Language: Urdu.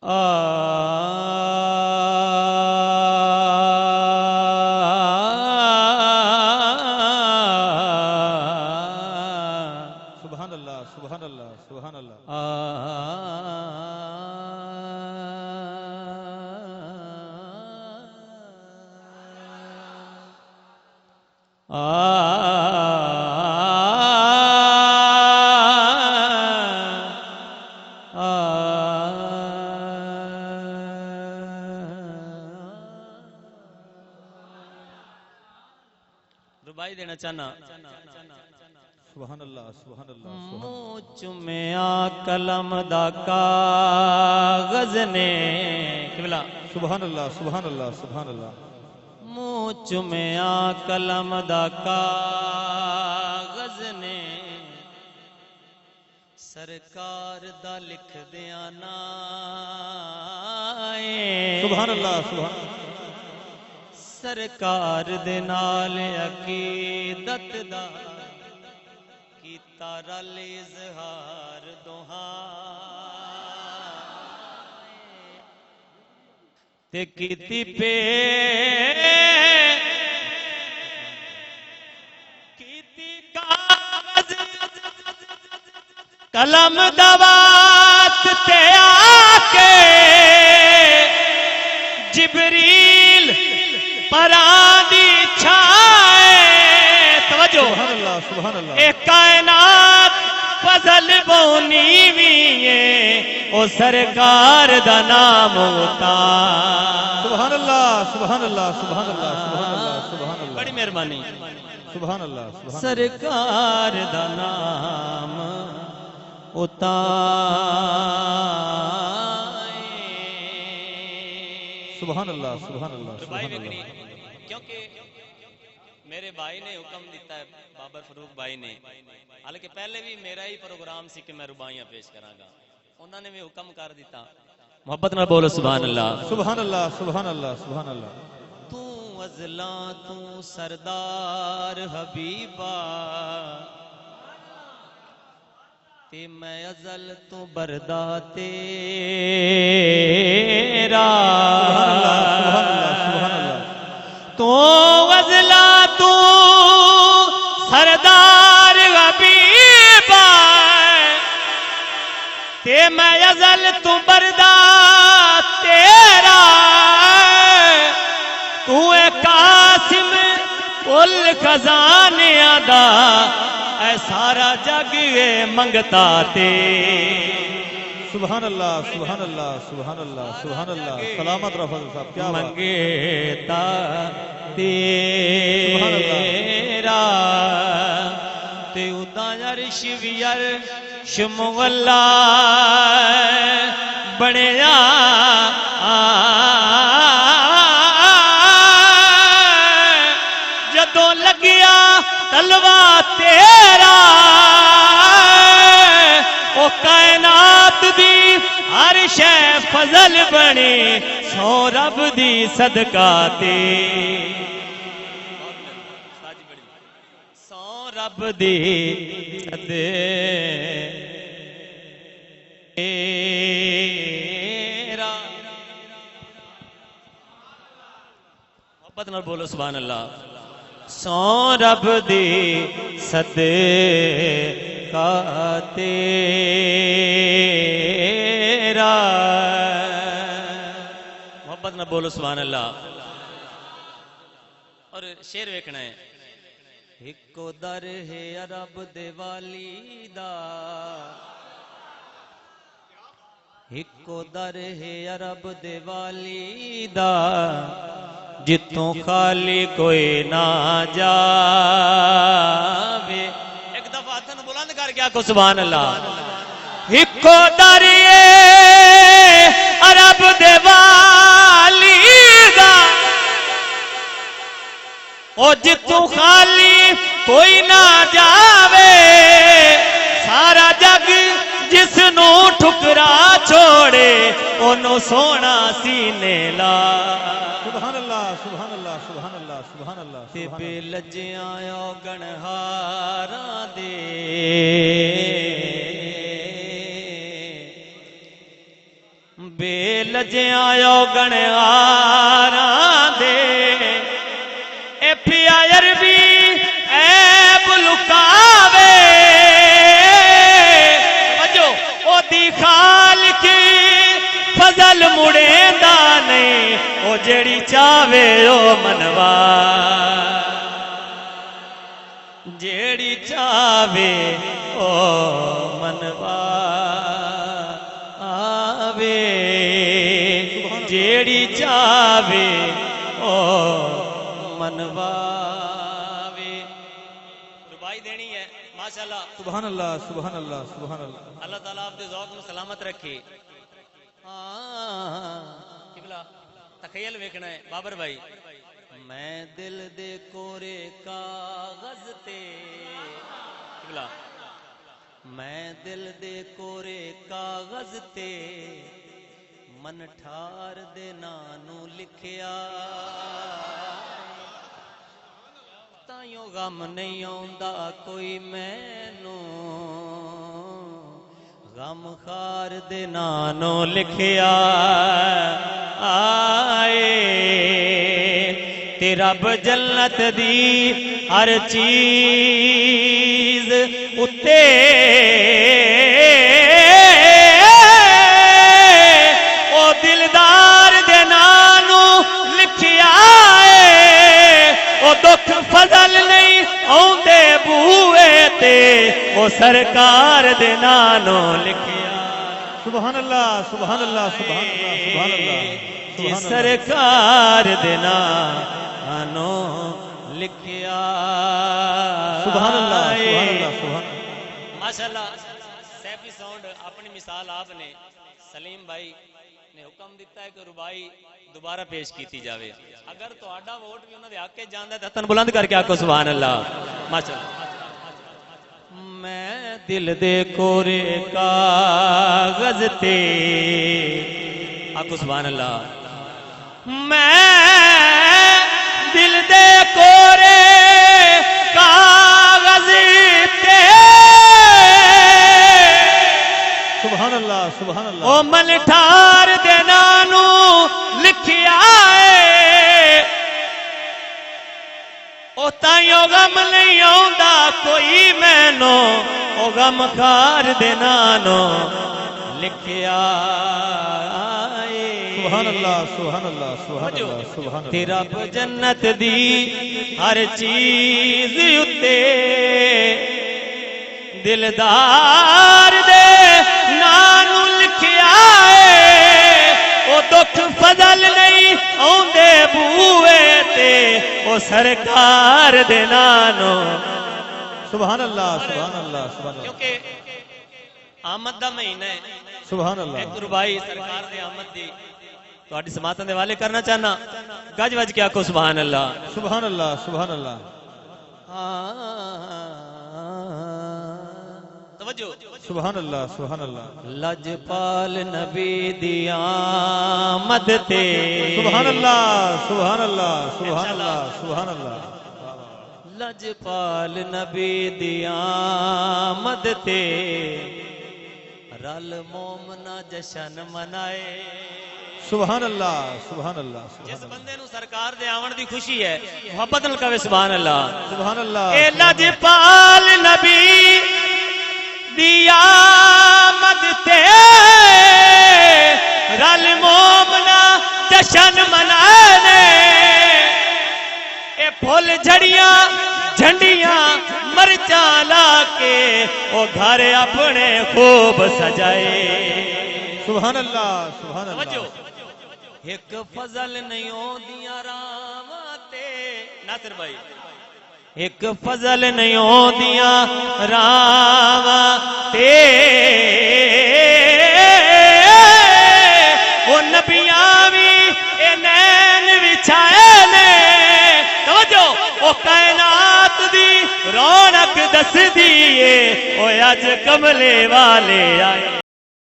سبحان اللہ سبحان اللہ سبحان اللہ ربائی دینا چاہنا سبحان اللہ سبحان اللہ منہ چمیا قلم دا کاغذ نے قبلہ سبحان اللہ سبحان اللہ سبحان اللہ منہ چمیا قلم دا کاغذ نے سرکار دا لکھ دیا نائیں سبحان اللہ سبحان اللہ سرکار دے نال عقیدت دا کیتا رل اظہار دوہائیں تے کیتی پہ کیتی کاغذ قلم دوات تے آکے جبریل پرانی چھائے توجہ سبحان اللہ سبحان اللہ اے کائنات فضل بونی ویے او سرکار دا نام ہوتا سبحان اللہ سبحان اللہ سبحان اللہ سبحان اللہ سبحان اللہ بڑی مہربانی سبحان اللہ سبحان سرکار دا نام ہوتا سبحان اللہ سبحان اللہ بھائی سبحان بکری اللہ کیونکہ میرے بھائی نے حکم دیتا ہے بابر فروخ بھائی نے حالانکہ پہلے بھی میرا ہی پروگرام سی کہ میں ربائیاں پیش کراں گا انہوں نے بھی حکم کر دیتا محبت نہ بولو سبحان اللہ سبحان اللہ سبحان اللہ سبحان اللہ تو ازلاں تو سردار حبیبا تے میں ازل تو بردا تیرا سبحان اللہ تو ازلا تو سردار حبیبا تے میں ازل تو بردا تیرا تو اے قاسم کل خزانیاں دا اے سارا جگ منگتا تے سبحان اللہ سبحان اللہ سبحان اللہ سبحان اللہ سلامت رفض صاحب کیا بات منگتا سبحان اللہ تیرا تے ادا عرش وی عرش مولا بنیا جدوں لگیا تلوا تیرا او کائنات دی عرش فضل بنی سو رب دی صدقہ تے سو رب دی صدقہ محبت نال بولو سبحان اللہ سو رب دی صدقہ تیرا محبت نہ بولو سبحان اللہ اور شعر ویکھنا ہے ہکو در ہے عرب دے والی دا ہکو در ہے عرب دے والی دا جتوں خالی کوئی نہ جاوے ایک دفعہ ہاتھوں بلند کر کے آکھو سبحان اللہ ہکو دریے عرب دے والی دا او جتوں خالی کوئی نہ جاوے سارا جگ جس نو ٹھکرا چھوڑے انہوں سونا سینے لا سبحان اللہ سبحان اللہ سبحان اللہ سبحان اللہ تے بے لجیاں او گنہاراں دے بے لجیاں گنہاراں دے اے پیا عربی عیب لکاوے وجو او دی خالق فضل مڑیندا نہیں او جڑی چاہے او منوا جیڑی چاہے او منوا آوے جیڑی چاہے او منواوے ربائی دینی ہے ماشاءاللہ سبحان اللہ سبحان اللہ سبحان اللہ اللہ تعالیٰ آپ دے ذوق میں سلامت رکھے قبلہ تخیل ویکھنا ہے بابر بھائی میں دل دے کورے کاغذ تے قبلہ میں دل دے کورے کاغذ تے من ٹھار دے نانو لکھیا تائیوں غم نہیں آندا کوئی مینو غم خار دے نانو لکھیا آئے تے رب جنت دی ہر چیز اتے او دلدار دے نانو لکھیا ہے او دکھ فضل نہیں آوندے بوئے تے او سرکار دے نانو لکھیا سبحان اللہ سبحان اللہ سبحان اللہ سبحان اللہ جی سرکار دے نانو لکھیا سبحان اللہ سبحان اللہ سبحان اللہ ماشاءاللہ سیفی ساؤنڈ اپنی مثال آپ نے سلیم بھائی نے حکم دیتا ہے کہ ربائی دوبارہ پیش کیتی جاوے اگر تو آڈا ووٹ بھی انہوں نے آکے جاندہ ہے تن بلند کر کے آکو سبحان اللہ ماشاءاللہ میں دل دے کورے کاغذ تے آکو سبحان اللہ میں دل دے کورے کاغذ تے سبحان اللہ سبحان اللہ او من ٹھار دے نانو لکھیا ہے او تائیوں غم نہیں آندا کوئی مینو او غم خار دے نانو لکھیا سبحان اللہ سبحان اللہ سبحان اللہ سبحان اللہ تیرا جنت دی ہر چیز اتے دلدار دے نانو لکھیا ہے او دکھ فضل نہیں آوندے بوئے تے او سرکار دے نانو سبحان اللہ سبحان اللہ سبحان اللہ کیونکہ آمد دا مہینہ ہے سبحان اللہ ایک ربائی سرکار دے آمد دی تو آٹی سماعتوں دے والے کرنا چاہنا گج وج کیا کو سبحان اللہ سبحان اللہ سبحان اللہ توجہ سبحان اللہ سبحان اللہ لجپال نبی دی آمد تے سبحان اللہ سبحان اللہ سبحان اللہ سبحان اللہ لجپال نبی دی آمد تے رل مومنا جشن منائے سبحان اللہ سبحان اللہ جس بندے نو سرکار دے آون دی خوشی ہے محبت نال کہے سبحان اللہ سبحان اللہ اے لجپال نبی دی آمد تے رل مومنا جشن منانے اے پھول جھڑیاں جھنڈیاں مرچاں لا کے او گھر اپنے خوب سجائے سبحان اللہ سبحان اللہ ایک فضل نہیں ہوندیاں راواں تے ناصر بھائی ایک فضل نہیں ہوندیاں راواں تے او نبیاں وی اے نین وچھائے نے توجہ او کائنات دی رونق دس دیئے او اج کملے والے آئے